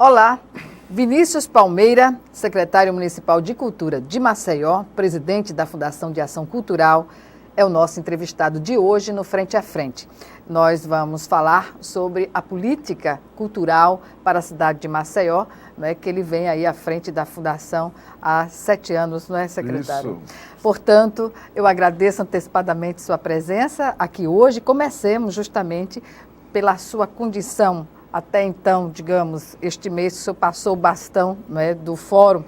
Olá, Vinícius Palmeira, secretário municipal de Cultura de Maceió, presidente da Fundação de Ação Cultural, é o nosso entrevistado de hoje no Frente a Frente. Nós vamos falar sobre a política cultural para a cidade de Maceió, que ele vem aí à frente da Fundação há 7 anos, não é, secretário? Isso. Portanto, eu agradeço antecipadamente sua presença aqui hoje. Comecemos justamente pela sua condição. Até então, digamos, este mês o senhor passou o bastão do Fórum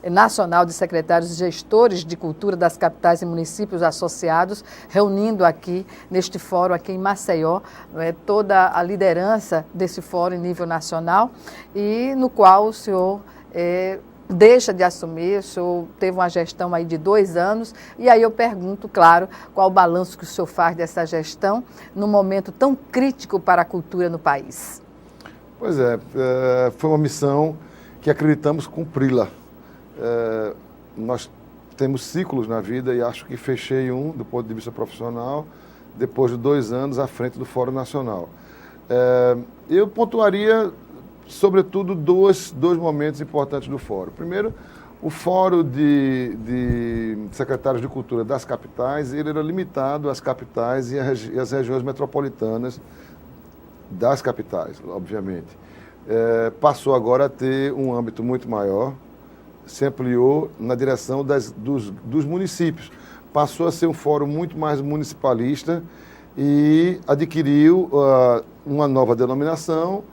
Nacional de Secretários e Gestores de Cultura das capitais e municípios associados, reunindo aqui, neste fórum aqui em Maceió, toda a liderança desse fórum em nível nacional, e no qual o senhor deixa de assumir. O senhor teve uma gestão aí de 2 anos, e aí eu pergunto, claro, qual o balanço que o senhor faz dessa gestão num momento tão crítico para a cultura no país? Pois é, foi uma missão que acreditamos cumpri-la. Nós temos ciclos na vida e acho que fechei um do ponto de vista profissional depois de 2 anos à frente do Fórum Nacional. Eu pontuaria, sobretudo, dois momentos importantes do Fórum. Primeiro, o Fórum de Secretários de Cultura das capitais, ele era limitado às capitais e às regiões metropolitanas das capitais, obviamente. Passou agora a ter um âmbito muito maior, se ampliou na direção dos municípios. Passou a ser um fórum muito mais municipalista e adquiriu uma nova denominação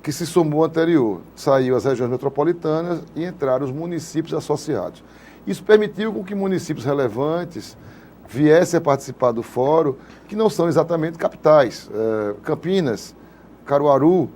que se somou à anterior. Saiu as regiões metropolitanas e entraram os municípios associados. Isso permitiu com que municípios relevantes viessem a participar do fórum, que não são exatamente capitais. Campinas, Caruaru,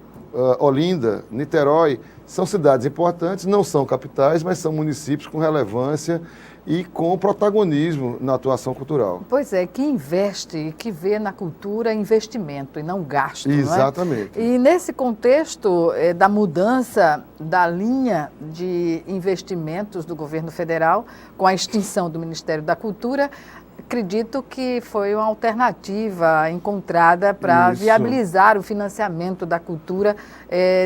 Olinda, Niterói, são cidades importantes, não são capitais, mas são municípios com relevância e com protagonismo na atuação cultural. Pois é, que investe, que vê na cultura investimento e não gasto. Exatamente. Não é? E nesse contexto da mudança da linha de investimentos do governo federal, com a extinção do Ministério da Cultura, acredito que foi uma alternativa encontrada para viabilizar o financiamento da cultura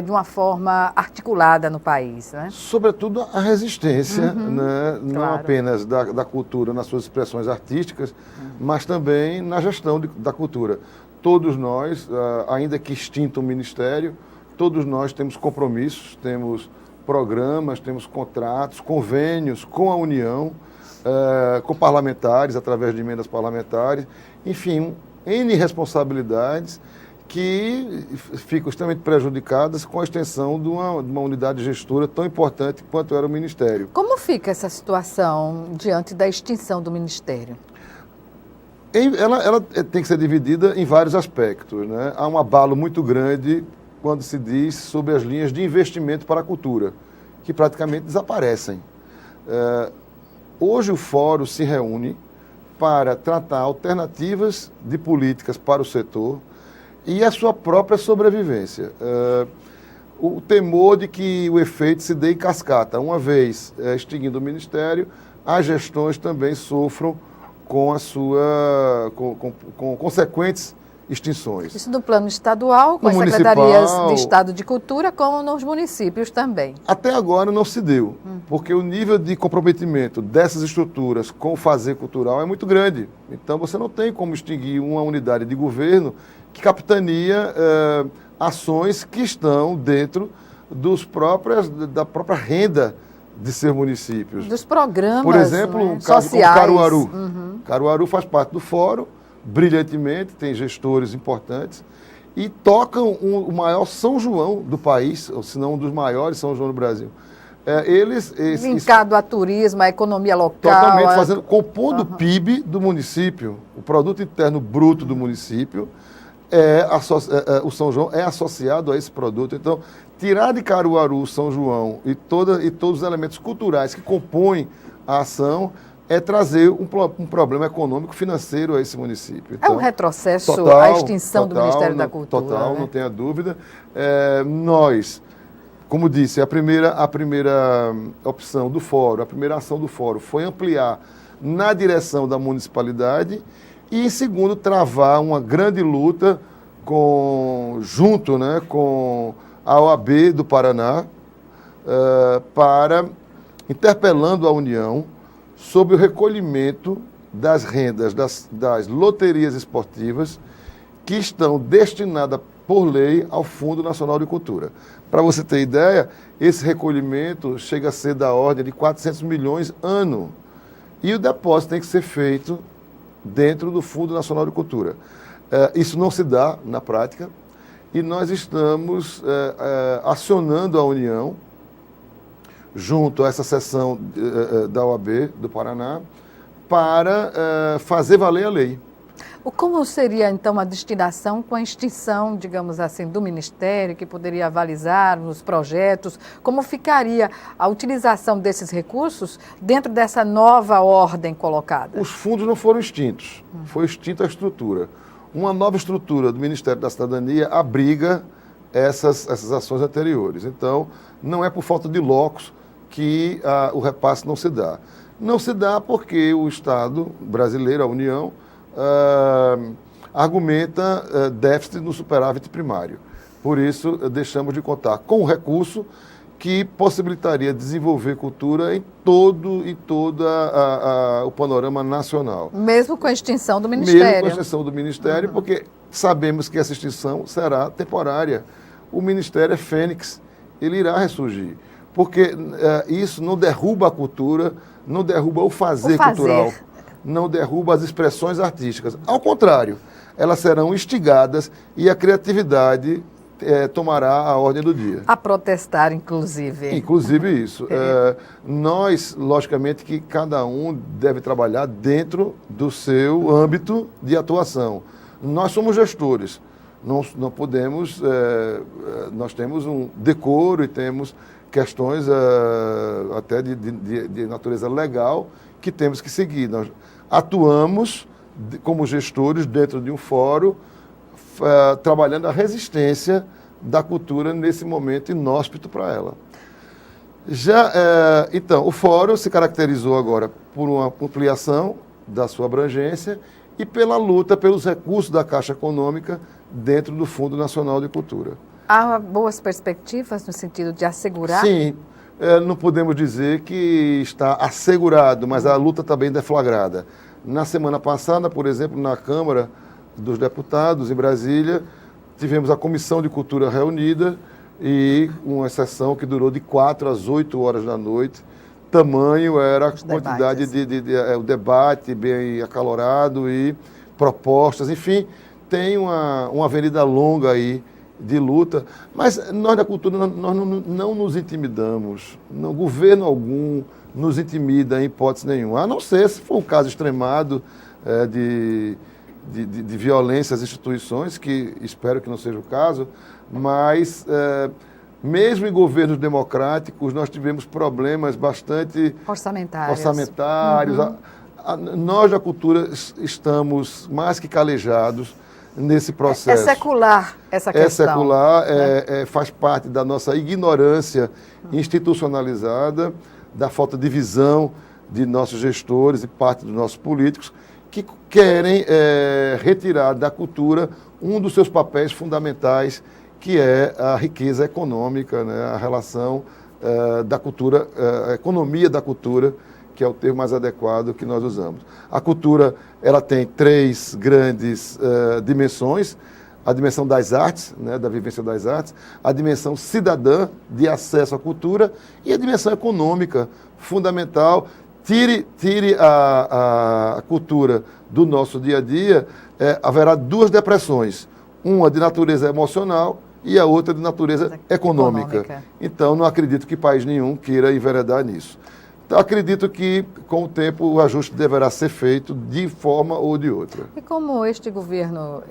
de uma forma articulada no país, né? Sobretudo a resistência, não claro. apenas da cultura nas suas expressões artísticas, mas também na gestão da cultura. Todos nós, ainda que extinto o Ministério, todos nós temos compromissos, temos programas, temos contratos, convênios com a União, com parlamentares, através de emendas parlamentares, enfim, N responsabilidades que ficam extremamente prejudicadas com a extensão de uma unidade gestora tão importante quanto era o Ministério. Como fica essa situação diante da extinção do Ministério? Ela tem que ser dividida em vários aspectos, né? Há um abalo muito grande quando se diz sobre as linhas de investimento para a cultura, que praticamente desaparecem. Hoje o Fórum se reúne para tratar alternativas de políticas para o setor e a sua própria sobrevivência. O temor de que o efeito se dê em cascata. Uma vez extinguindo o Ministério, as gestões também sofram com com consequentes extinções. Isso no plano estadual, com as secretarias de Estado de Cultura, como nos municípios também. Até agora não se deu, porque o nível de comprometimento dessas estruturas com o fazer cultural é muito grande. Então você não tem como extinguir uma unidade de governo que capitania ações que estão dentro da própria renda de seus municípios. Dos programas, por exemplo, um caso sociais. como Caruaru. Caruaru faz parte do fórum, brilhantemente, tem gestores importantes, e tocam o maior São João do país, ou se não um dos maiores São João do Brasil. Linkado a turismo, a economia local. Totalmente compondo o PIB do município, o Produto Interno Bruto do município, o São João é associado a esse produto. Então, tirar de Caruaru, São João e todos os elementos culturais que compõem a ação é trazer um problema econômico financeiro a esse município. Então, é um retrocesso a extinção do Ministério da Cultura. Total, não tenha dúvida. Nós, como disse, a primeira opção do fórum, a primeira ação do fórum foi ampliar na direção da municipalidade e, em segundo, travar uma grande luta junto com a OAB do Paraná, interpelando a União sobre o recolhimento das rendas das loterias esportivas que estão destinadas por lei ao Fundo Nacional de Cultura. Para você ter ideia, esse recolhimento chega a ser da ordem de 400 milhões ano. E o depósito tem que ser feito dentro do Fundo Nacional de Cultura. Isso não se dá na prática e nós estamos acionando a União, junto a essa seção da OAB do Paraná, para fazer valer a lei. Como seria, então, a destinação com a extinção, digamos assim, do Ministério, que poderia avalizar nos projetos? Como ficaria a utilização desses recursos dentro dessa nova ordem colocada? Os fundos não foram extintos, foi extinta a estrutura. Uma nova estrutura do Ministério da Cidadania abriga essas ações anteriores. Então, não é por falta de locus que o repasse não se dá. Não se dá porque o Estado brasileiro, a União, argumenta déficit no superávit primário. Por isso, deixamos de contar com o recurso que possibilitaria desenvolver cultura em todo o panorama nacional. Mesmo com a extinção do Ministério. Mesmo com a extinção do Ministério, porque sabemos que essa extinção será temporária. O Ministério é fênix, ele irá ressurgir. Porque isso não derruba a cultura, não derruba o fazer cultural, não derruba as expressões artísticas. Ao contrário, elas serão instigadas e a criatividade tomará a ordem do dia. A protestar, inclusive. Inclusive isso. Nós, logicamente, que cada um deve trabalhar dentro do seu âmbito de atuação. Nós somos gestores. Não podemos... nós temos um decoro e temos questões até de natureza legal que temos que seguir. Nós atuamos como gestores dentro de um fórum, trabalhando a resistência da cultura nesse momento inóspito para ela. Então, o fórum se caracterizou agora por uma ampliação da sua abrangência e pela luta pelos recursos da Caixa Econômica dentro do Fundo Nacional de Cultura. Há boas perspectivas no sentido de assegurar? Sim, não podemos dizer que está assegurado, mas a luta está bem deflagrada. Na semana passada, por exemplo, na Câmara dos Deputados, em Brasília, tivemos a Comissão de Cultura reunida e uma sessão que durou de 4 às 8 horas da noite. Tamanho era a quantidade o debate bem acalorado e propostas, enfim, tem uma avenida longa aí de luta, mas nós da cultura nós não nos intimidamos, não, governo algum nos intimida em hipótese nenhuma, a não ser se for um caso extremado de violência às instituições, que espero que não seja o caso, mas mesmo em governos democráticos nós tivemos problemas bastante orçamentários. Nós da cultura estamos mais que calejados nesse processo. É secular essa questão. É secular, faz parte da nossa ignorância institucionalizada, da falta de visão de nossos gestores e parte dos nossos políticos, que querem retirar da cultura um dos seus papéis fundamentais, que é a riqueza econômica, né? A relação da cultura, a economia da cultura, que é o termo mais adequado que nós usamos. A cultura, ela tem 3 grandes dimensões: a dimensão das artes, né, da vivência das artes, a dimensão cidadã, de acesso à cultura, e a dimensão econômica, fundamental. Tire a cultura do nosso dia a dia, haverá 2 depressões, uma de natureza emocional e a outra de natureza econômica. Então, não acredito que país nenhum queira enveredar nisso. Então, acredito que, com o tempo, o ajuste deverá ser feito de forma ou de outra. E como este governo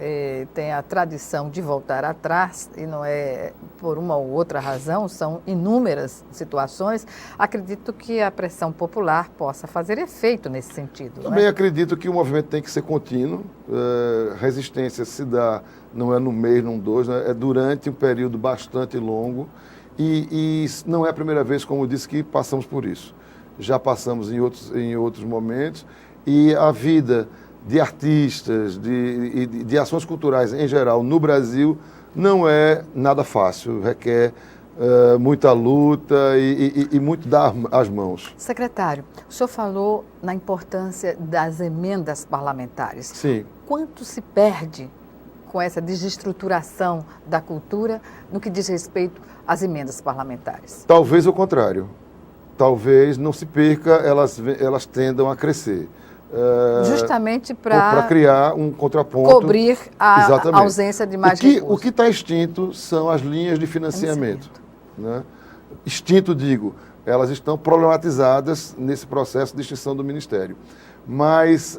tem a tradição de voltar atrás, e não é por uma ou outra razão, são inúmeras situações, acredito que a pressão popular possa fazer efeito nesse sentido. Também acredito que o movimento tem que ser contínuo. Resistência se dá, não é no mês, não 2, né? É durante um período bastante longo. E não é a primeira vez, como eu disse, que passamos por isso. Já passamos em outros momentos, e a vida de artistas, de ações culturais em geral no Brasil não é nada fácil, requer muita luta e muito dar as mãos. Secretário, o senhor falou na importância das emendas parlamentares. Sim. Quanto se perde com essa desestruturação da cultura no que diz respeito às emendas parlamentares? Talvez o contrário. Talvez não se perca, elas tendam a crescer. Justamente para criar um contraponto. Cobrir a ausência de mais recursos. O que está extinto são as linhas de financiamento. Né? Extinto, digo, elas estão problematizadas nesse processo de extinção do Ministério. Mas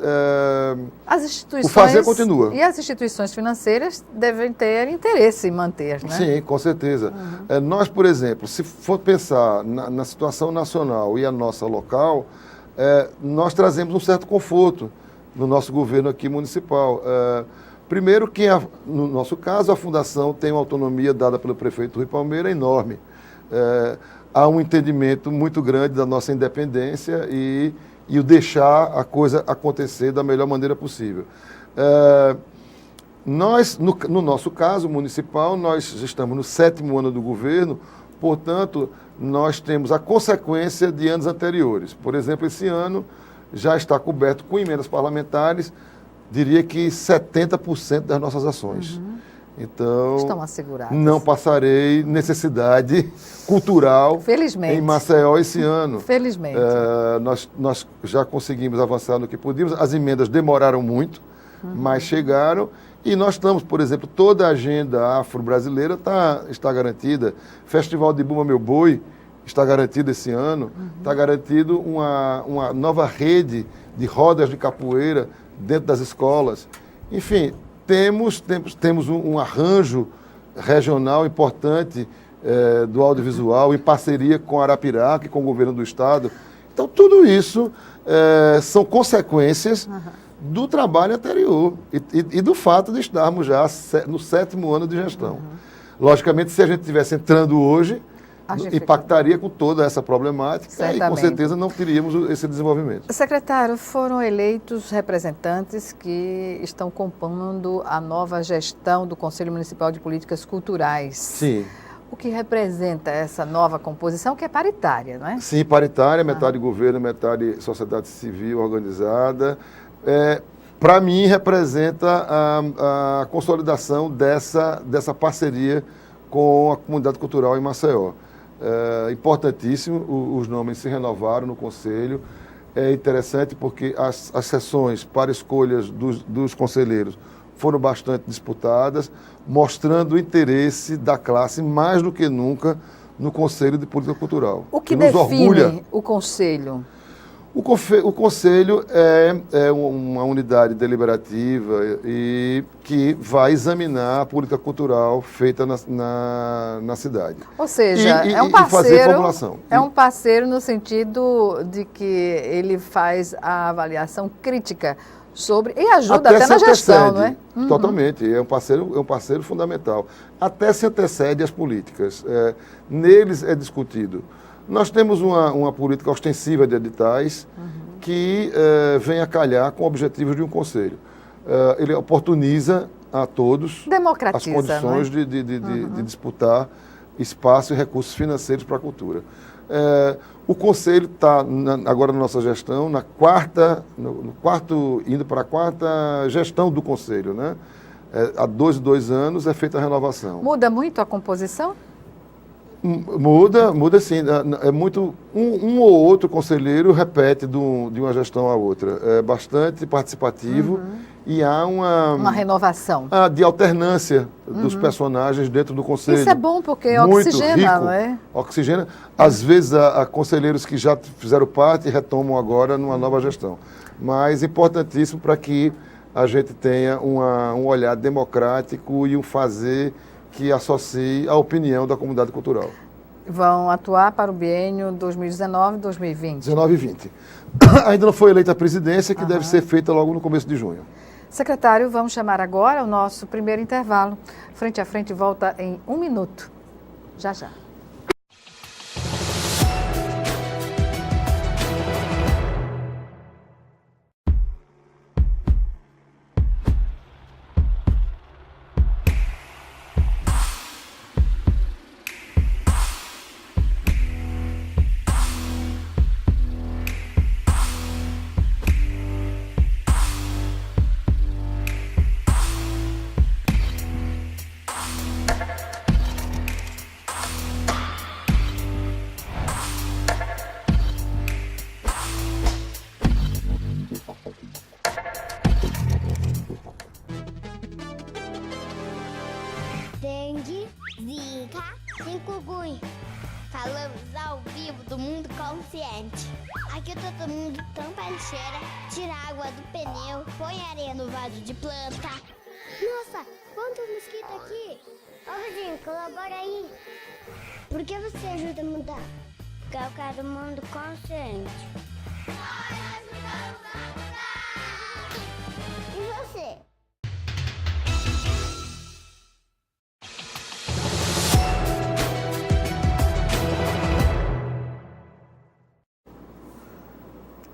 as instituições, o fazer continua. E as instituições financeiras devem ter interesse em manter, né? Sim, com certeza. Nós, por exemplo, se for pensar na situação nacional e a nossa local, nós trazemos um certo conforto no nosso governo aqui municipal. Primeiro, que no nosso caso, a Fundação tem uma autonomia dada pelo prefeito Rui Palmeira enorme. Há um entendimento muito grande da nossa independência e o deixar a coisa acontecer da melhor maneira possível. Nós, no nosso caso municipal, nós estamos no 7º ano do governo, portanto, nós temos a consequência de anos anteriores. Por exemplo, esse ano já está coberto com emendas parlamentares, diria que 70% das nossas ações. Então, estão asseguradas. Não passarei necessidade cultural Felizmente. Em Maceió esse ano. Felizmente. Nós já conseguimos avançar no que podíamos. As emendas demoraram muito, mas chegaram. E nós estamos, por exemplo, toda a agenda afro-brasileira está garantida. Festival de Bumba Meu Boi está garantido esse ano. Está garantido uma nova rede de rodas de capoeira dentro das escolas. Enfim, temos um arranjo regional importante do audiovisual em parceria com a Arapiraca e com o governo do estado. Então, tudo isso são consequências do trabalho anterior e do fato de estarmos já no 7º ano de gestão. Logicamente, se a gente estivesse entrando hoje, impactaria com toda essa problemática. Certamente. E com certeza não teríamos esse desenvolvimento. Secretário, foram eleitos representantes que estão compondo a nova gestão do Conselho Municipal de Políticas Culturais. Sim. O que representa essa nova composição, que é paritária, não é? Sim, paritária, metade governo, metade sociedade civil organizada. Para mim, representa a consolidação dessa parceria com a comunidade cultural em Maceió. Importantíssimo, os nomes se renovaram no Conselho. É interessante porque as sessões para escolhas dos conselheiros foram bastante disputadas, mostrando o interesse da classe mais do que nunca no Conselho de Política Cultural. O que define o Conselho? O Conselho é uma unidade deliberativa e que vai examinar a política cultural feita na cidade. Ou seja, é um parceiro. É um parceiro no sentido de que ele faz a avaliação crítica sobre e ajuda até na gestão, não é? Totalmente, é um parceiro fundamental. Até se antecede às políticas. Neles é discutido. Nós temos uma política ostensiva de editais que vem a calhar com objetivos de um conselho. Ele oportuniza a todos as condições de disputar espaço e recursos financeiros para a cultura. O conselho está, agora na nossa gestão, indo para a quarta gestão do conselho, né? Há 2 anos é feita a renovação. Muda muito a composição? Muda sim. É muito. Um ou outro conselheiro repete de uma gestão à outra. É bastante participativo e há uma renovação. De alternância dos personagens dentro do conselho. Isso é bom porque muito oxigena, rico, não é? Oxigena. Às vezes há conselheiros que já fizeram parte e retomam agora numa nova gestão. Mas importantíssimo para que a gente tenha um olhar democrático e um fazer que associe a opinião da comunidade cultural. Vão atuar para o biênio 2019-2020? 19 e 20. Ainda não foi eleita a presidência, que deve ser feita logo no começo de junho. Secretário, vamos chamar agora o nosso primeiro intervalo. Frente a Frente volta em 1 minuto. Já, já. dengue, zika, chikungunya. Falamos ao vivo do Mundo Consciente. Aqui todo mundo tampa a lixeira, tira a água do pneu, põe areia no vaso de planta. Nossa, quanto mosquito aqui! Ô, Rodinho, colabora aí. Por que você ajuda a mudar? Porque eu quero um mundo consciente. E você?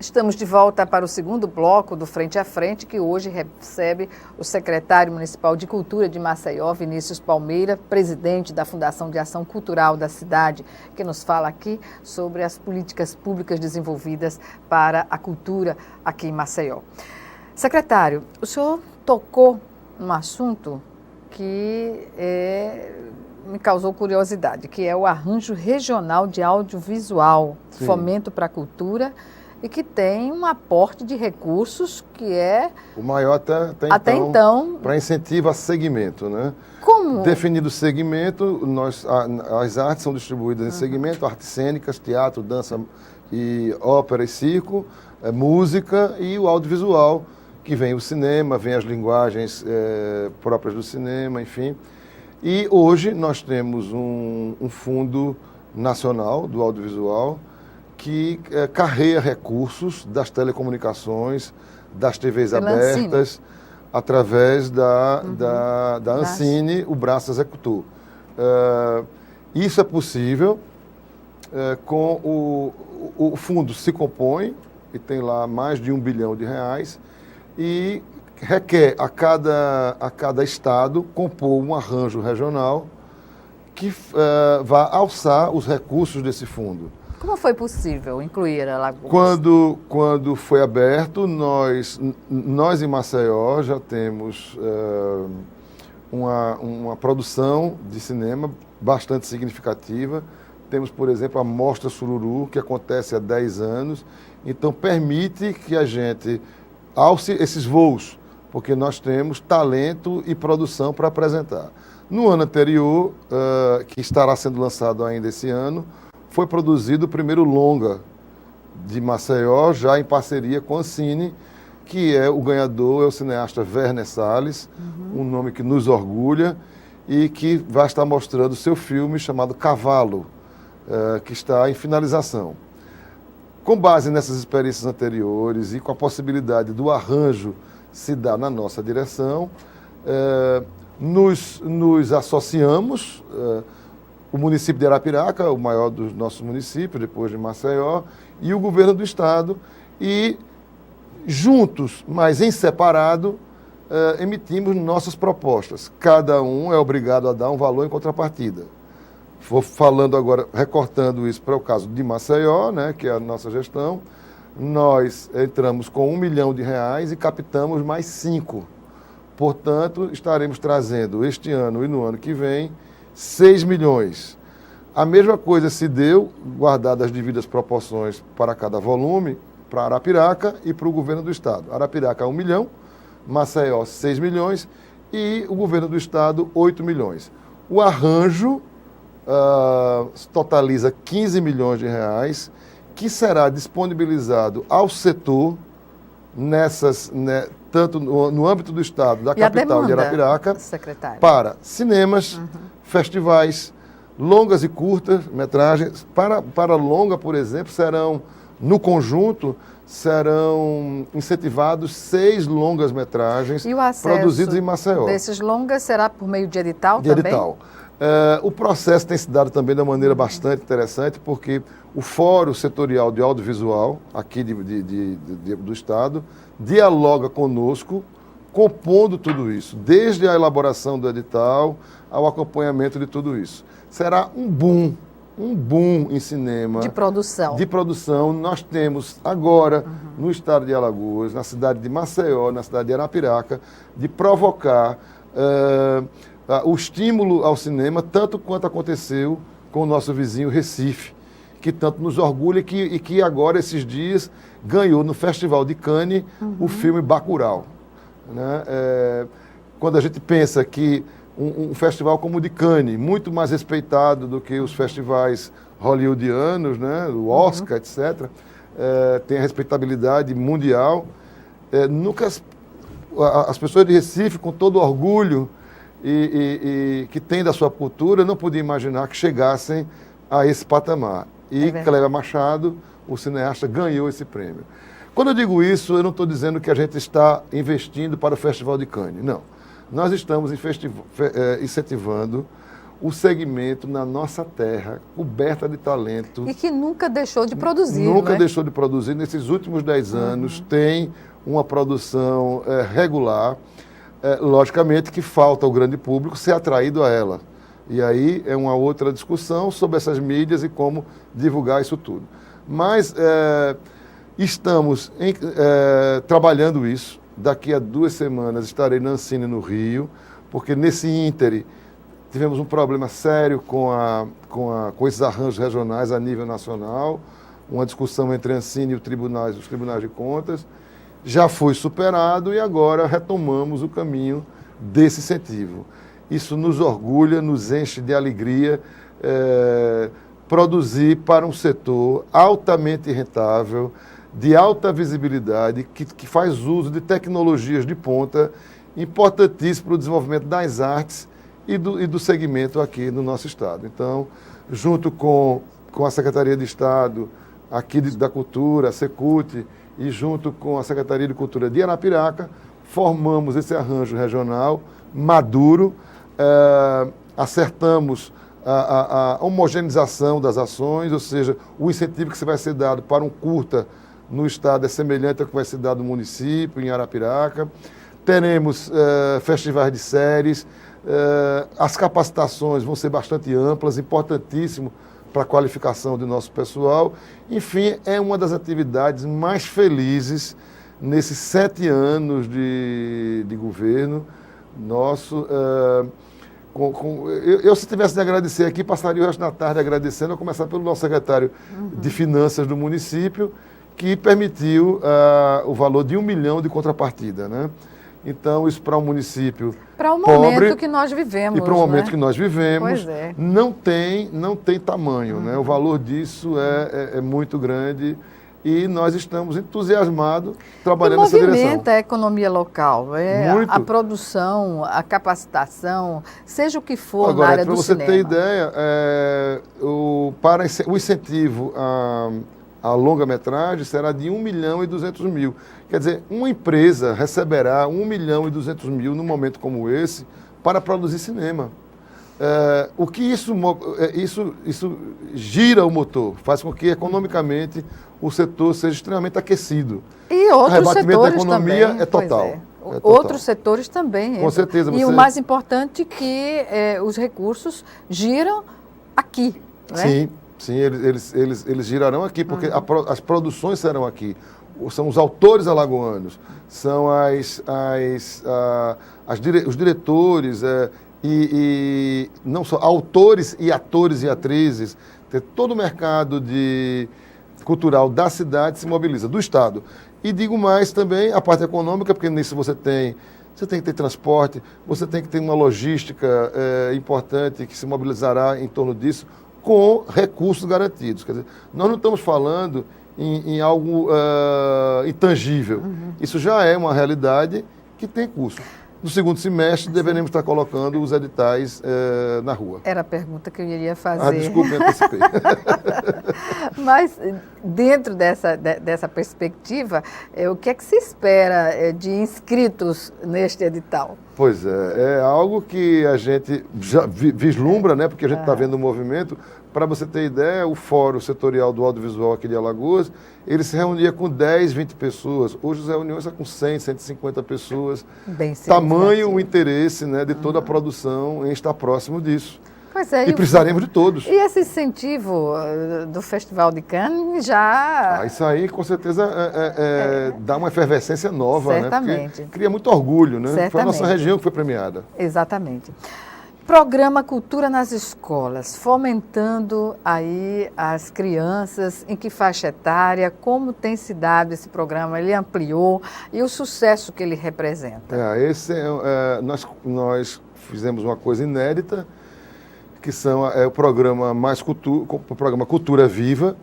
Estamos de volta para o segundo bloco do Frente a Frente, que hoje recebe o secretário municipal de Cultura de Maceió, Vinícius Palmeira, presidente da Fundação de Ação Cultural da cidade, que nos fala aqui sobre as políticas públicas desenvolvidas para a cultura aqui em Maceió. Secretário, o senhor tocou num assunto que me causou curiosidade, que é o arranjo regional de audiovisual, Sim. Fomento para a Cultura, e que tem um aporte de recursos que é... O maior até então para incentivo a segmento, né? Como? Definido o segmento, as artes são distribuídas em segmento, artes cênicas, teatro, dança e ópera e circo, música e o audiovisual, que vem o cinema, vem as linguagens próprias do cinema, enfim. E hoje nós temos um fundo nacional do audiovisual que carrega recursos das telecomunicações, das TVs abertas, através da Ancine, o braço executor. Isso é possível com o fundo se compõe e tem lá mais de R$1 bilhão e requer a cada estado compor um arranjo regional que vá alçar os recursos desse fundo. Como foi possível incluir Alagoas? Quando foi aberto, nós em Maceió já temos uma produção de cinema bastante significativa. Temos, por exemplo, a Mostra Sururu, que acontece há 10 anos. Então, permite que a gente alce esses voos, porque nós temos talento e produção para apresentar. No ano anterior, que estará sendo lançado ainda esse ano, foi produzido o primeiro longa de Maceió, já em parceria com a Ancine, que o ganhador é o cineasta Werner Salles, um nome que nos orgulha e que vai estar mostrando seu filme chamado Cavalo, que está em finalização. Com base nessas experiências anteriores e com a possibilidade do arranjo se dar na nossa direção, nos associamos, o município de Arapiraca, o maior dos nossos municípios, depois de Maceió, e o governo do estado, e juntos, mas em separado, emitimos nossas propostas. Cada um é obrigado a dar um valor em contrapartida. Vou falando agora, recortando isso para o caso de Maceió, né, que é a nossa gestão, nós entramos com R$1 milhão e captamos mais 5. Portanto, estaremos trazendo este ano e no ano que vem 6 milhões. A mesma coisa se deu, guardadas as devidas proporções para cada volume, para Arapiraca e para o governo do estado. Arapiraca 1 milhão, Maceió 6 milhões e o governo do estado 8 milhões. O arranjo totaliza 15 milhões de reais, que será disponibilizado ao setor tanto no âmbito do estado, da capital de Arapiraca, secretário, para cinemas, festivais, longas e curtas metragens. Para longa, por exemplo, no conjunto, serão incentivados 6 longas metragens produzidos em Maceió. Desses longas será por meio de edital também? De edital. O processo tem se dado também de uma maneira bastante interessante, porque o Fórum Setorial de Audiovisual, aqui do Estado, dialoga conosco, compondo tudo isso, desde a elaboração do edital ao acompanhamento de tudo isso. Será um boom em cinema. De produção. De produção. Nós temos agora, no estado de Alagoas, na cidade de Maceió, na cidade de Arapiraca, de provocar o estímulo ao cinema, tanto quanto aconteceu com o nosso vizinho Recife, que tanto nos orgulha e que agora, esses dias, ganhou no Festival de Cannes o filme Bacurau. Né? Quando a gente pensa que um festival como o de Cannes, muito mais respeitado do que os festivais hollywoodianos, né, o Oscar, etc. Tem a respeitabilidade mundial. Nunca as pessoas de Recife, com todo orgulho e que tem da sua cultura, não podiam imaginar que chegassem a esse patamar. E Cléber Machado, o cineasta, ganhou esse prêmio. Quando eu digo isso, eu não estou dizendo que a gente está investindo para o Festival de Cannes, não. Nós estamos incentivando o segmento na nossa terra, coberta de talento. E que nunca deixou de produzir, Nunca não é? deixou de produzir. Nesses últimos 10 anos tem uma produção regular. Logicamente que falta ao grande público ser atraído a ela. E aí é uma outra discussão sobre essas mídias e como divulgar isso tudo. Mas estamos trabalhando isso. Daqui a 2 semanas estarei na Ancine, no Rio, porque nesse íntere tivemos um problema sério com esses arranjos regionais a nível nacional, uma discussão entre a Ancine e os tribunais de contas. Já foi superado e agora retomamos o caminho desse incentivo. Isso nos orgulha, nos enche de alegria, produzir para um setor altamente rentável, de alta visibilidade, que faz uso de tecnologias de ponta, importantíssimo para o desenvolvimento das artes e do segmento aqui no nosso estado. Então, junto com a Secretaria de Estado aqui da Cultura, a Secult, e junto com a Secretaria de Cultura de Arapiraca, formamos esse arranjo regional maduro, acertamos a homogeneização das ações, ou seja, o incentivo que vai ser dado para um curta no estado é semelhante ao que vai ser dado no município, em Arapiraca. Teremos festivais de séries, as capacitações vão ser bastante amplas, importantíssimo para a qualificação do nosso pessoal. Enfim, é uma das atividades mais felizes nesses 7 anos de governo nosso. Eu, se tivesse de agradecer aqui, passaria o resto da tarde agradecendo, a começar pelo nosso secretário de Finanças do município, que permitiu o valor de 1 milhão de contrapartida, né? Então, isso para um município para o pobre, momento que nós vivemos. E para o momento que nós vivemos, Pois é. não tem tamanho, né? O valor disso é muito grande e nós estamos entusiasmados trabalhando nessa direção. Movimenta a economia local, Muito. a produção, a capacitação, seja o que for Agora, na área para do você cinema. ter ideia, o incentivo a longa-metragem será de 1.200.000. Quer dizer, uma empresa receberá 1.200.000 num momento como esse para produzir cinema. O que isso gira o motor, faz com que economicamente o setor seja extremamente aquecido. E outros arrebatimento setores da economia também. é total. Pois É total. Outros setores também. Com certeza. E o mais importante que os recursos giram aqui. Né? Sim, eles girarão aqui, porque as produções serão aqui. São os autores alagoanos, são os diretores, e não só autores e atores e atrizes. Todo o mercado cultural da cidade se mobiliza, do Estado. E digo mais também a parte econômica, porque nisso você tem que ter transporte, você tem que ter uma logística importante que se mobilizará em torno disso, com recursos garantidos. Quer dizer, nós não estamos falando em algo intangível. Isso já é uma realidade que tem custo. No segundo semestre, deveremos estar colocando os editais na rua. Era a pergunta que eu iria fazer. Desculpe, me antecipei. Mas, dentro dessa perspectiva, o que é que se espera de inscritos neste edital? Pois é algo que a gente já vislumbra, né? Porque a gente está vendo o movimento. Para você ter ideia, o Fórum Setorial do Audiovisual aqui de Alagoas, ele se reunia com 10, 20 pessoas. Hoje as reuniões são com 100, 150 pessoas. Bem Tamanho o interesse, né, de toda a produção em estar próximo disso. Pois é, e precisaremos de todos. E esse incentivo do Festival de Cannes já... Isso aí, com certeza, dá uma efervescência nova, certamente. né? Porque cria muito orgulho, né? Certamente. Foi a nossa região que foi premiada. Exatamente. Programa Cultura nas Escolas, fomentando aí as crianças, em que faixa etária, como tem se dado esse programa, ele ampliou e o sucesso que ele representa. Nós fizemos uma coisa inédita, que o programa o programa Cultura Viva,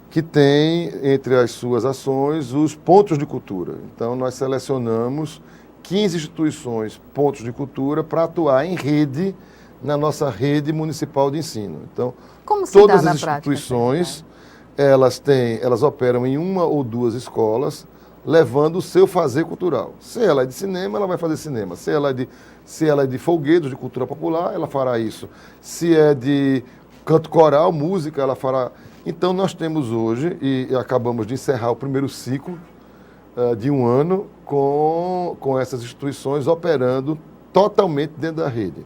que tem entre as suas ações os pontos de cultura. Então nós selecionamos 15 instituições, pontos de cultura, para atuar em rede, na nossa rede municipal de ensino. Então, todas as instituições, elas operam em uma ou duas escolas, levando o seu fazer cultural. Se ela é de cinema, ela vai fazer cinema. Se ela é de folguedos, de cultura popular, ela fará isso. Se é de canto coral, música, ela fará. Então, nós temos hoje, e acabamos de encerrar o primeiro ciclo de um ano, com essas instituições operando totalmente dentro da rede.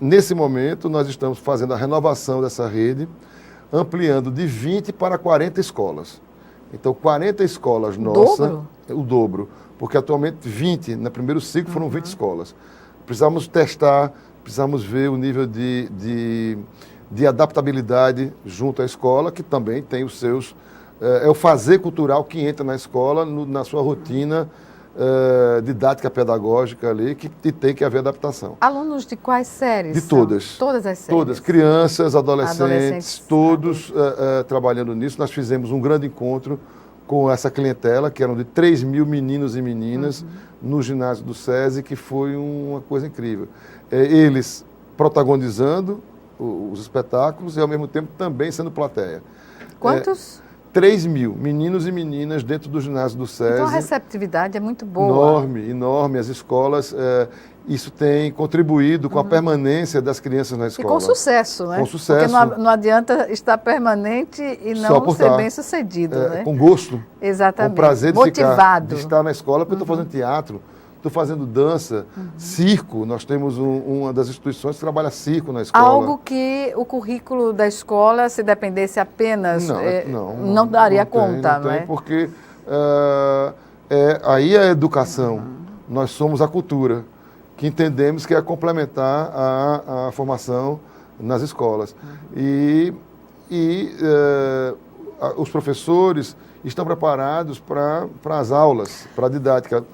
Nesse momento, nós estamos fazendo a renovação dessa rede, ampliando de 20 para 40 escolas. Então, 40 escolas nossas, o dobro, porque atualmente 20, no primeiro ciclo foram 20 escolas. Precisamos testar, precisamos ver o nível de adaptabilidade junto à escola, que também tem os seus... É o fazer cultural que entra na escola, na sua rotina didática pedagógica ali, que tem que haver adaptação. Alunos de quais séries? De todas. Todas as séries? Todas. Crianças, adolescentes todos trabalhando nisso. Nós fizemos um grande encontro com essa clientela, que eram de 3 mil meninos e meninas, no ginásio do SESI, que foi uma coisa incrível. Eles protagonizando os espetáculos e, ao mesmo tempo, também sendo plateia. Quantos? 3 mil meninos e meninas dentro do ginásio do SESI. Então a receptividade é muito boa. Enorme, enorme. As escolas, isso tem contribuído com a permanência das crianças na escola. E com sucesso, né? Com sucesso. Porque não adianta estar permanente e não ser bem sucedido, né? Com gosto. Exatamente. Com prazer motivado. De estar na escola, porque eu estou fazendo teatro, estou fazendo dança, circo. Nós temos uma das instituições que trabalha circo na escola. Algo que o currículo da escola, se dependesse apenas, não daria conta, não é? Porque aí é a educação. Nós somos a cultura, que entendemos que é complementar a formação nas escolas. E os professores estão preparados para as aulas, para a didática.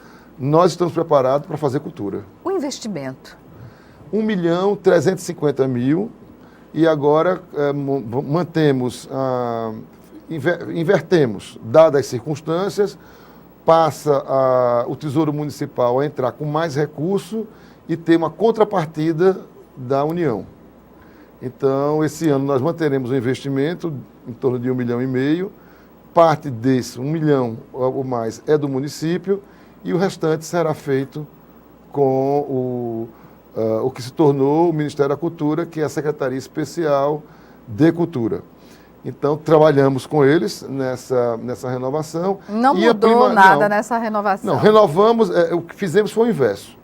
Nós estamos preparados para fazer cultura. O investimento? 1.350.000 e agora invertemos, dadas as circunstâncias, passa o Tesouro Municipal a entrar com mais recurso e ter uma contrapartida da União. Então, esse ano nós manteremos o investimento em torno de 1,5 milhão. Parte desse, 1 milhão ou mais, é do município, e o restante será feito com o que se tornou o Ministério da Cultura, que é a Secretaria Especial de Cultura. Então, trabalhamos com eles nessa renovação. Não mudou nada nessa renovação? Não, renovamos, o que fizemos foi o inverso.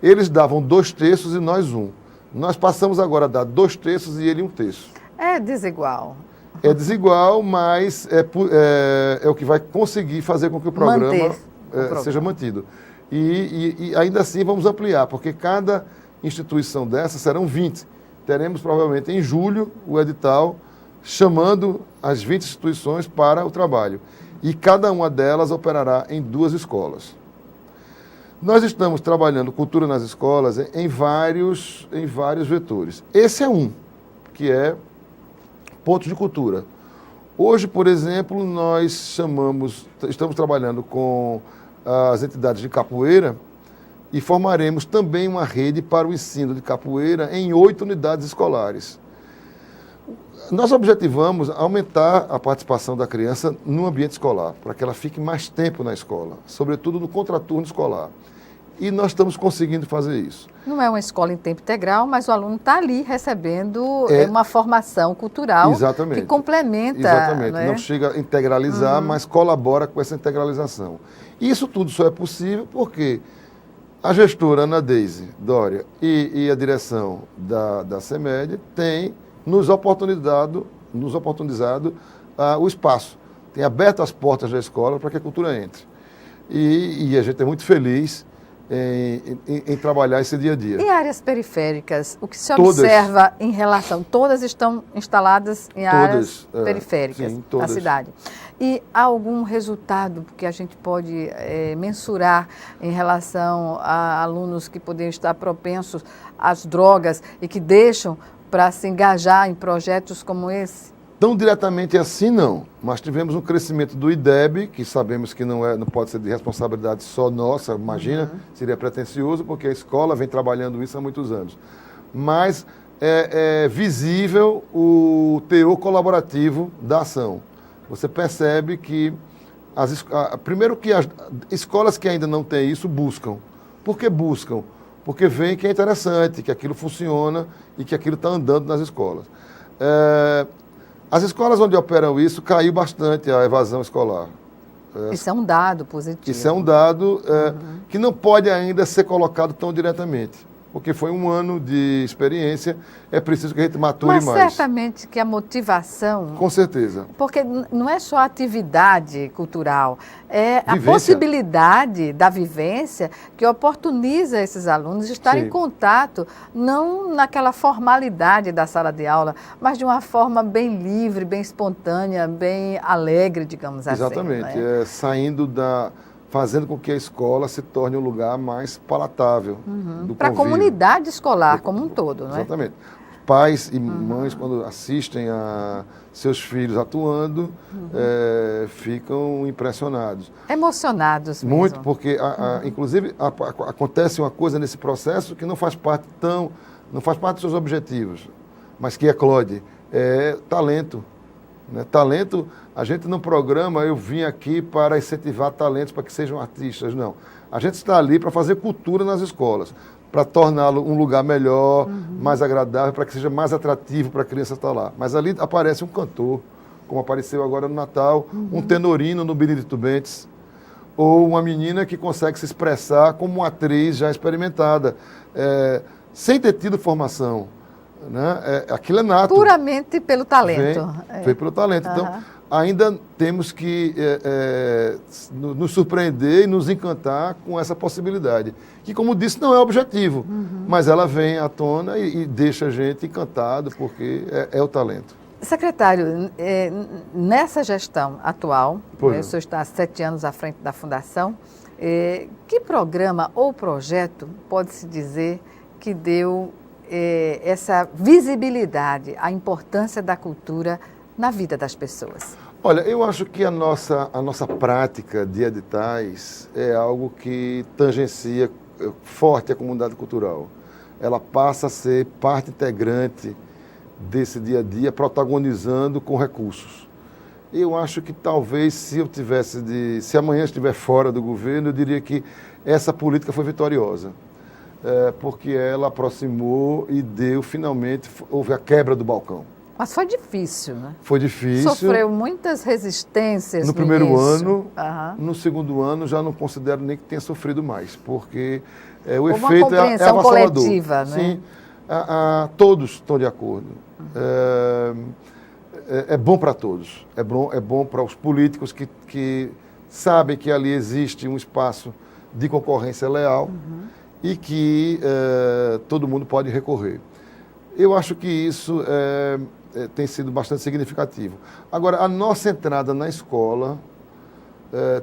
Eles davam 2/3 e nós 1. Nós passamos agora a dar 2/3 e ele 1/3. É desigual. É desigual, mas é o que vai conseguir fazer com que o programa seja mantido. E ainda assim vamos ampliar, porque cada instituição dessas serão 20. Teremos provavelmente em julho o edital chamando as 20 instituições para o trabalho. E cada uma delas operará em 2 escolas. Nós estamos trabalhando cultura nas escolas em vários vetores. Esse é um, que é pontos de cultura. Hoje, por exemplo, nós estamos trabalhando com as entidades de capoeira e formaremos também uma rede para o ensino de capoeira em 8 unidades escolares. Nós objetivamos aumentar a participação da criança no ambiente escolar, para que ela fique mais tempo na escola, sobretudo no contraturno escolar. E nós estamos conseguindo fazer isso. Não é uma escola em tempo integral, mas o aluno está ali recebendo uma formação cultural que complementa. Exatamente. Não é? Não chega a integralizar, mas colabora com essa integralização. Isso tudo só é possível porque a gestora Ana Deise Dória e a direção da CEMED têm nos oportunizado o espaço. Tem aberto as portas da escola para que a cultura entre. E a gente é muito feliz em trabalhar esse dia a dia. E áreas periféricas, o que se Todas. observa em relação, todas estão instaladas em áreas Todas, periféricas sim, da todas. cidade. E há algum resultado que a gente pode mensurar em relação a alunos que poderiam estar propensos às drogas e que deixam para se engajar em projetos como esse? Tão diretamente assim não, mas tivemos um crescimento do IDEB, que sabemos que não pode ser de responsabilidade só nossa, imagina, seria pretensioso, porque a escola vem trabalhando isso há muitos anos. Mas é visível o teor colaborativo da ação. Você percebe que, primeiro que as escolas que ainda não têm isso buscam. Por que buscam? Porque veem que é interessante, que aquilo funciona e que aquilo está andando nas escolas. As escolas onde operam isso, caiu bastante a evasão escolar. Isso é um dado positivo. Isso é um dado que não pode ainda ser colocado tão diretamente, porque foi um ano de experiência, é preciso que a gente mature Mas mais. certamente que a motivação... Com certeza. Porque não é só a atividade cultural, é a Vivência. possibilidade da vivência que oportuniza esses alunos de estar Sim. em contato, não naquela formalidade da sala de aula, mas de uma forma bem livre, bem espontânea, bem alegre, digamos assim. Exatamente. Né? Fazendo com que a escola se torne um lugar mais palatável do Para a convívio. comunidade escolar como um todo, não é? Exatamente. Pais e mães, quando assistem a seus filhos atuando, ficam impressionados. Emocionados mesmo. Muito, porque, inclusive, acontece uma coisa nesse processo que não faz parte dos seus objetivos, mas que eclode, é talento. Né? Talento, a gente não programa, eu vim aqui para incentivar talentos para que sejam artistas, não. A gente está ali para fazer cultura nas escolas, para torná-lo um lugar melhor, mais agradável, para que seja mais atrativo para a criança estar lá. Mas ali aparece um cantor, como apareceu agora no Natal, um tenorino no Benedito Bentes, ou uma menina que consegue se expressar como uma atriz já experimentada, sem ter tido formação. Né? Aquilo é nato. Puramente pelo talento. Vem pelo talento. Então, ainda temos que nos surpreender e nos encantar com essa possibilidade. Que, como disse, não é objetivo, mas ela vem à tona e deixa a gente encantado, porque é o talento. Secretário, nessa gestão atual, Pois o senhor está há 7 anos à frente da Fundação, que programa ou projeto pode-se dizer que deu essa visibilidade, a importância da cultura na vida das pessoas? Olha, eu acho que a nossa prática de editais é algo que tangencia forte a comunidade cultural. Ela passa a ser parte integrante desse dia a dia, protagonizando com recursos. Eu acho que talvez se amanhã estiver fora do governo, eu diria que essa política foi vitoriosa. Porque ela aproximou e finalmente, houve a quebra do balcão. Mas foi difícil, né? Foi difícil. Sofreu muitas resistências no primeiro início. ano. No segundo ano já não considero nem que tenha sofrido mais, porque o Houve efeito uma compreensão avassalador. coletiva, né? Sim, todos estão de acordo. É bom para todos. É bom para os políticos que sabem que ali existe um espaço de concorrência leal e que todo mundo pode recorrer. Eu acho que isso tem sido bastante significativo. Agora, a nossa entrada na escola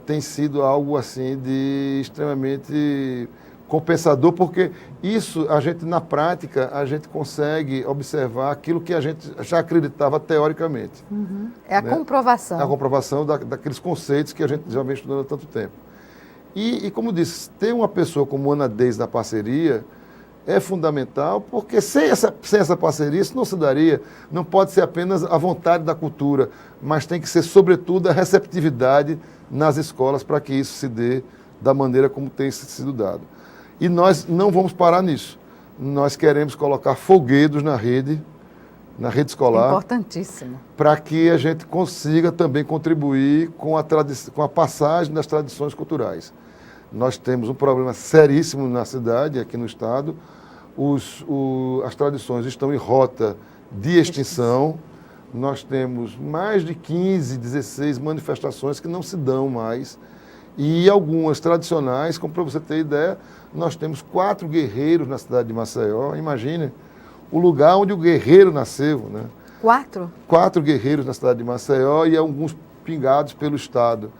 tem sido algo assim de extremamente compensador, porque isso, na prática, a gente consegue observar aquilo que a gente já acreditava teoricamente. É a comprovação. É a comprovação daqueles conceitos que a gente já vem estudando há tanto tempo. E como disse, ter uma pessoa como Ana Deis na parceria é fundamental, porque sem essa parceria isso não se daria. Não pode ser apenas a vontade da cultura, mas tem que ser, sobretudo, a receptividade nas escolas para que isso se dê da maneira como tem sido dado. E nós não vamos parar nisso. Nós queremos colocar folguedos na rede escolar. Importantíssimo. Para que a gente consiga também contribuir com a passagem das tradições culturais. Nós temos um problema seríssimo na cidade, aqui no estado. As tradições estão em rota de extinção. Nós temos mais de 15, 16 manifestações que não se dão mais. e algumas tradicionais, como para você ter ideia, nós temos 4 guerreiros na cidade de Maceió. Imagine o lugar onde o guerreiro nasceu, né? 4? 4 guerreiros na cidade de Maceió e alguns pingados pelo Estado.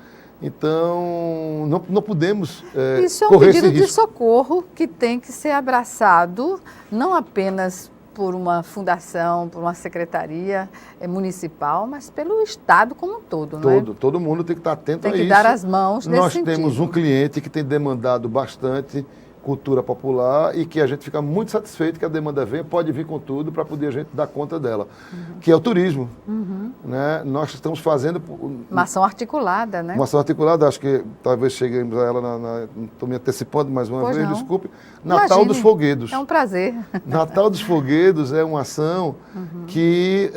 Então, não podemos Isso é um correr esse pedido de risco. socorro que tem que ser abraçado, não apenas por uma fundação, por uma secretaria municipal, mas pelo Estado como um todo, não é? Todo mundo tem que estar atento Tem a que isso. dar as mãos nesse Nós sentido. temos um cliente que tem demandado bastante cultura popular e que a gente fica muito satisfeito que a demanda venha, pode vir com tudo para poder a gente dar conta dela, que é o turismo. Né? Nós estamos fazendo Uma ação articulada, né? uma ação articulada, acho que talvez cheguemos a ela, não estou me antecipando mais uma Pois vez, não. desculpe, Natal Imagine, dos Folguedos. É um prazer. Natal dos Folguedos é uma ação que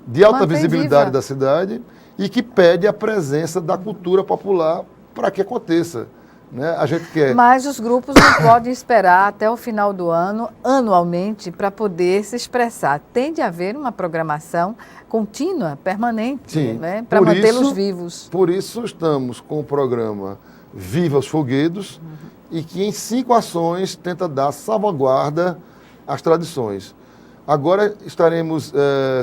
de alta Mantém visibilidade viva. da cidade e que pede a presença da cultura popular para que aconteça. Né? A gente quer... Mas os grupos não podem esperar até o final do ano, anualmente, para poder se expressar. Tem de haver uma programação contínua, permanente, né? Para mantê-los vivos. Por isso estamos com o programa Viva os Folguedos e que em 5 ações tenta dar salvaguarda às tradições. Agora estaremos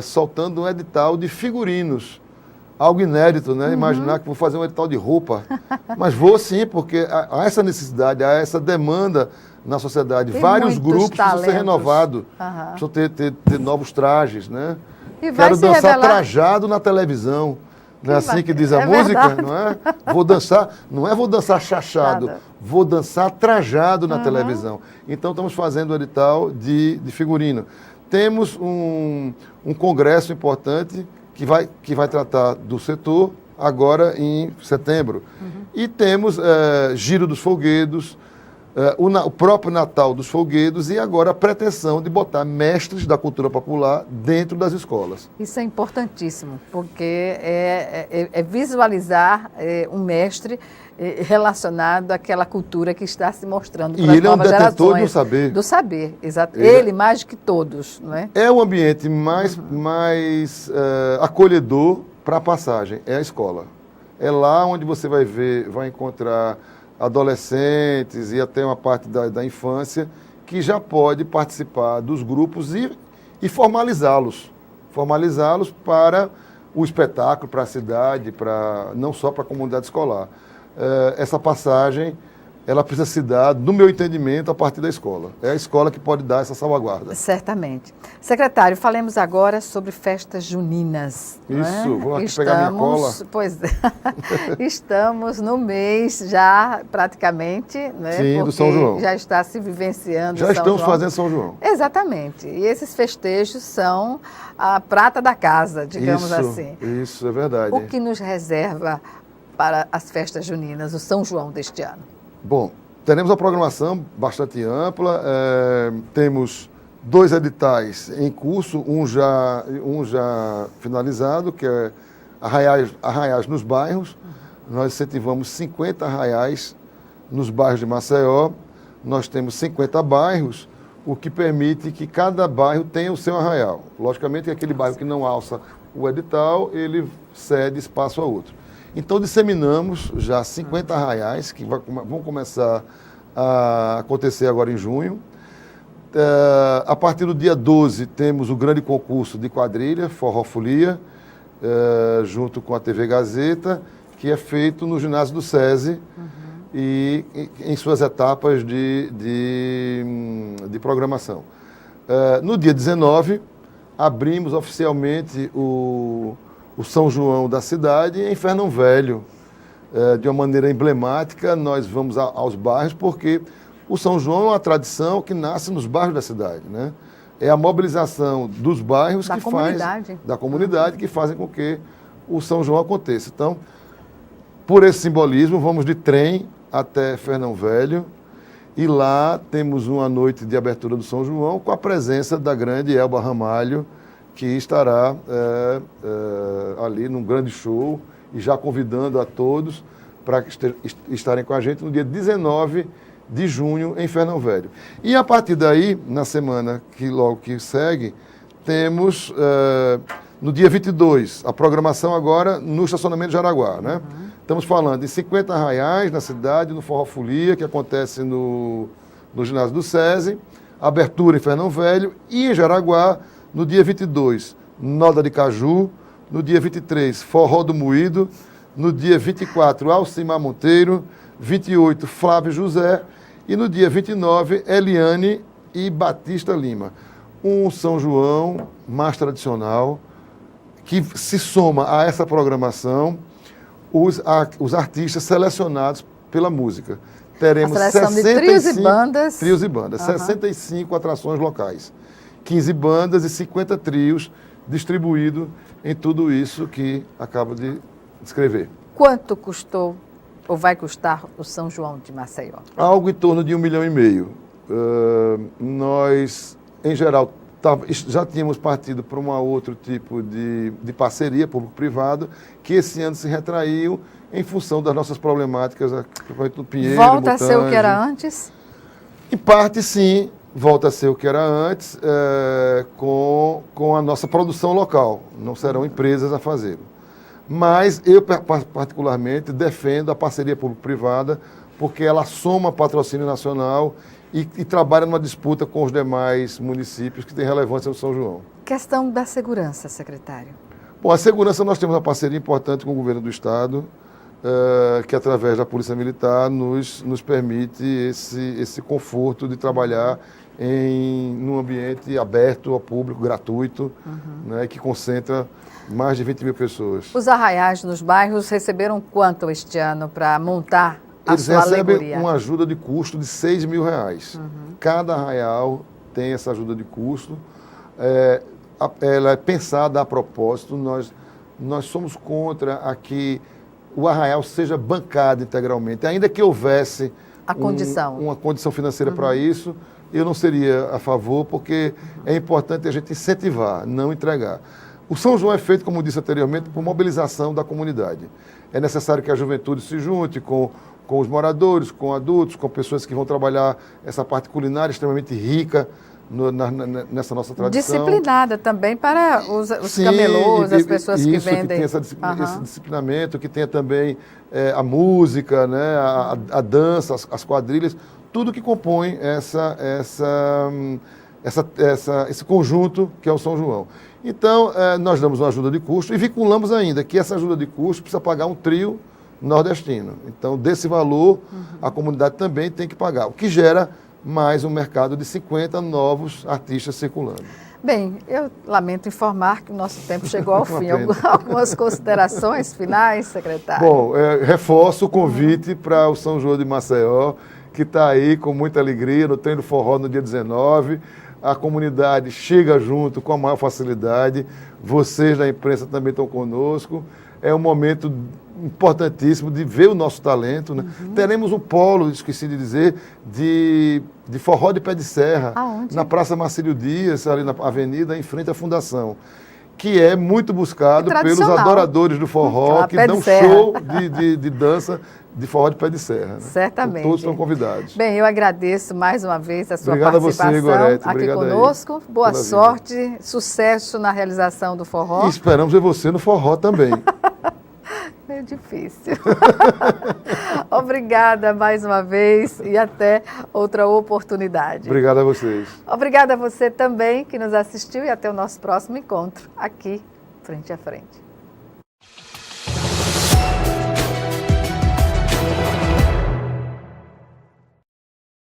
soltando um edital de figurinos. Algo inédito, né? Imaginar que vou fazer um edital de roupa. Mas vou sim, porque há essa necessidade, há essa demanda na sociedade. Tem Vários muitos grupos precisam ser talentos. renovados, precisam ter novos trajes, né? E vai Quero se dançar revelar... trajado na televisão. Não é assim que diz a É música? verdade. Não é? Vou dançar, não é vou dançar chachado, Nada. vou dançar trajado na televisão. Então estamos fazendo o edital de figurino. Temos um congresso importante que vai tratar do setor agora em setembro. E temos Giro dos Folguedos, o próprio Natal dos Folguedos e agora a pretensão de botar mestres da cultura popular dentro das escolas. Isso é importantíssimo, porque é visualizar um mestre relacionado àquela cultura que está se mostrando para E as ele é um novas detentor gerações. do saber. Do saber, exato. Ele- Ele mais que todos, não é? É o ambiente mais acolhedor para a passagem, é a escola. É lá onde você vai encontrar adolescentes e até uma parte da infância que já pode participar dos grupos e formalizá-los. Formalizá-los para o espetáculo, para a cidade, não só para a comunidade escolar. Essa passagem, ela precisa se dar, no meu entendimento, a partir da escola. É a escola que pode dar essa salvaguarda. Certamente. Secretário, falemos agora sobre festas juninas. não é? Isso, vou aqui pegar minha cola. Pois é, estamos no mês já praticamente, né? Sim, do Porque São João. já está se vivenciando Já São estamos João. fazendo São João. Exatamente. E esses festejos são a prata da casa, digamos assim. Isso, é verdade. O que nos reserva para as festas juninas, o São João deste ano? Bom, teremos uma programação bastante ampla, temos 2 editais em curso, um já finalizado, que é arraiais nos bairros. Nós incentivamos 50 arraiais nos bairros de Maceió. Nós temos 50 bairros, o que permite que cada bairro tenha o seu arraial. Logicamente que aquele bairro que não alça o edital, ele cede espaço a outro. Então, disseminamos já 50 arraiais, que vão começar a acontecer agora em junho. A partir do dia 12, temos o grande concurso de quadrilha, Forró Folia, junto com a TV Gazeta, que é feito no ginásio do SESI e em suas etapas de programação. No dia 19, abrimos oficialmente o São João da cidade em Fernão Velho. De uma maneira emblemática, nós vamos aos bairros, porque o São João é uma tradição que nasce nos bairros da cidade, né? É a mobilização dos bairros da comunidade que fazem com que o São João aconteça. Então, por esse simbolismo, vamos de trem até Fernão Velho e lá temos uma noite de abertura do São João com a presença da grande Elba Ramalho, que estará ali num grande show e já convidando a todos para estarem com a gente no dia 19 de junho em Fernão Velho. E a partir daí, na semana que segue, temos no dia 22, a programação agora no estacionamento de Jaraguá, né? Estamos falando de 50 arraiais na cidade, no Forró Folia, que acontece no ginásio do SESI, abertura em Fernão Velho, e em Jaraguá, no dia 22, Noda de Caju, no dia 23, Forró do Moído, no dia 24, Alcimar Monteiro, 28, Flávio José, e no dia 29, Eliane e Batista Lima. Um São João mais tradicional, que se soma a essa programação os artistas selecionados pela música. Teremos a seleção 65 de trios e bandas. Trios e bandas, 65 atrações locais, 15 bandas e 50 trios distribuídos em tudo isso que acabo de descrever. Quanto custou ou vai custar o São João de Maceió? Algo em torno de 1,5 milhão. Nós, em geral, já tínhamos partido para um outro tipo de parceria público-privado, que esse ano se retraiu em função das nossas problemáticas, principalmente no Pinheiro, Volta a ser o que era antes? Em parte, sim, volta a ser o que era antes, com a nossa produção local. Não serão empresas a fazê-lo. Mas eu, particularmente, defendo a parceria público-privada, porque ela soma patrocínio nacional e trabalha numa disputa com os demais municípios que têm relevância no São João. Questão da segurança, secretário. Bom, a segurança, nós temos uma parceria importante com o governo do Estado, que através da Polícia Militar nos permite esse conforto de trabalhar num ambiente aberto ao público, gratuito, né, que concentra mais de 20 mil pessoas. Os arraiais nos bairros receberam quanto este ano para montar a Eles sua recebem alegoria? uma ajuda de custo de R$6 mil. Cada arraial tem essa ajuda de custo. Ela é pensada a propósito. Nós somos contra que o arraial seja bancado integralmente. Ainda que houvesse uma condição financeira para isso, eu não seria a favor, porque é importante a gente incentivar, não entregar. O São João é feito, como disse anteriormente, por mobilização da comunidade. É necessário que a juventude se junte com os moradores, com adultos, com pessoas que vão trabalhar essa parte culinária extremamente rica nessa nossa tradição. Disciplinada também para os camelôs, as pessoas que vendem. Que tenha esse disciplinamento, que tenha também a música, né, a dança, as quadrilhas, tudo que compõe esse conjunto que é o São João. Então, nós damos uma ajuda de custo e vinculamos ainda que essa ajuda de custo precisa pagar um trio nordestino. Então, desse valor, a comunidade também tem que pagar, o que gera mais um mercado de 50 novos artistas circulando. Bem, eu lamento informar que o nosso tempo chegou ao fim. Algumas considerações finais, secretário? Bom, reforço o convite para o São João de Maceió, que está aí com muita alegria, no Trem do Forró no dia 19. A comunidade chega junto com a maior facilidade. Vocês da imprensa também estão conosco. É um momento importantíssimo de ver o nosso talento, né? Teremos um polo, esqueci de dizer, de forró de pé de serra. Aonde? Na Praça Marcílio Dias, ali na avenida, em frente à Fundação, que é muito buscado pelos adoradores do forró, que dão show de dança de forró de pé de serra. Né? Certamente. Então, todos estão convidados. Bem, eu agradeço mais uma vez a sua Obrigado participação a você, Gorete. aqui Obrigado conosco. aí, boa sorte, sucesso na realização do forró. E esperamos ver você no forró também. Meio difícil. Obrigada mais uma vez e até outra oportunidade. Obrigado a vocês. Obrigada a você também que nos assistiu e até o nosso próximo encontro aqui, frente a frente.